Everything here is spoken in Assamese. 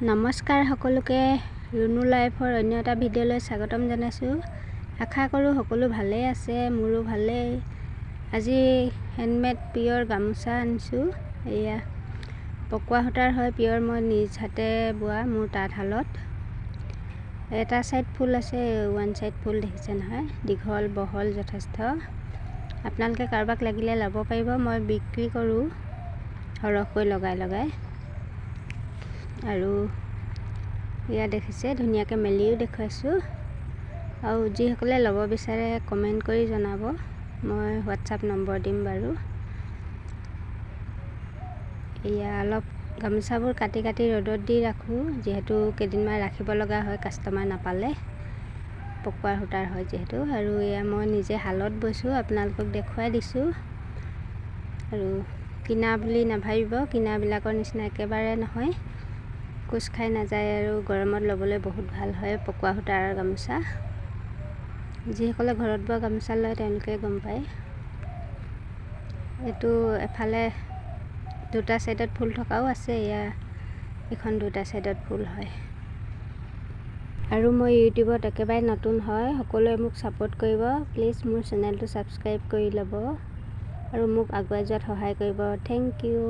নমস্কাৰ সকলোকে ৰুনু লাইফৰ অন্য এটা ভিডিঅ'লৈ স্বাগতম জনাইছোঁ। আশা কৰোঁ সকলো ভালেই আছে, মোৰো ভালেই। আজি হেণ্ডমেড পিয়ৰ গামোচা আনিছোঁ। এয়া পকোৱা সূতাৰ হয়, পিয়ৰ মই নিজ হাতে বোৱা মোৰ তাঁতশালত। এটা চাইড ফুল আছে, ওৱান চাইড ফুল দেখিছে নহয়, দীঘল বহল যথেষ্ট। আপোনালোকে কাৰোবাক লাগিলে ল'ব পাৰিব, মই বিক্ৰী কৰোঁ সৰহকৈ লগাই। আৰু এয়া দেখিছে ধুনীয়াকৈ মেলিও দেখুৱাইছোঁ। আৰু যিসকলে ল'ব বিচাৰে কমেণ্ট কৰি জনাব, মই হোৱাটছআপ নম্বৰ দিম বাৰু। এয়া অলপ গামোচাবোৰ কাটি ৰ'দত দি ৰাখোঁ, যিহেতু কেইদিনমান ৰাখিব লগা হয় কাষ্টমাৰ নাপালে, পকোৱা সূতাৰ হয় যিহেতু। আৰু এয়া মই নিজে শালত বৈছোঁ, আপোনালোকক দেখুৱাই দিছোঁ। আৰু কিনা বুলি নাভাবিব, কিনাবিলাকৰ নিচিনা একেবাৰে নহয়, কোচ খাই নাযায় আৰু গৰমত ল'বলৈ বহুত ভাল হয় পকোৱা সূতাৰ গামোচা। যিসকলে ঘৰত বোৱা গামোচা লয় তেওঁলোকে গম পায়। এইটো এফালে দুটা ছাইডত ফুল থকাও আছে, এয়া এইখন দুটা ছাইডত ফুল হয়। আৰু মই ইউটিউবত একেবাৰে নতুন হয়, সকলোৱে মোক ছাপোৰ্ট কৰিব প্লিজ। মোৰ চেনেলটো ছাবস্ক্ৰাইব কৰি ল'ব আৰু মোক আগুৱাই যোৱাত সহায় কৰিব। Thank U.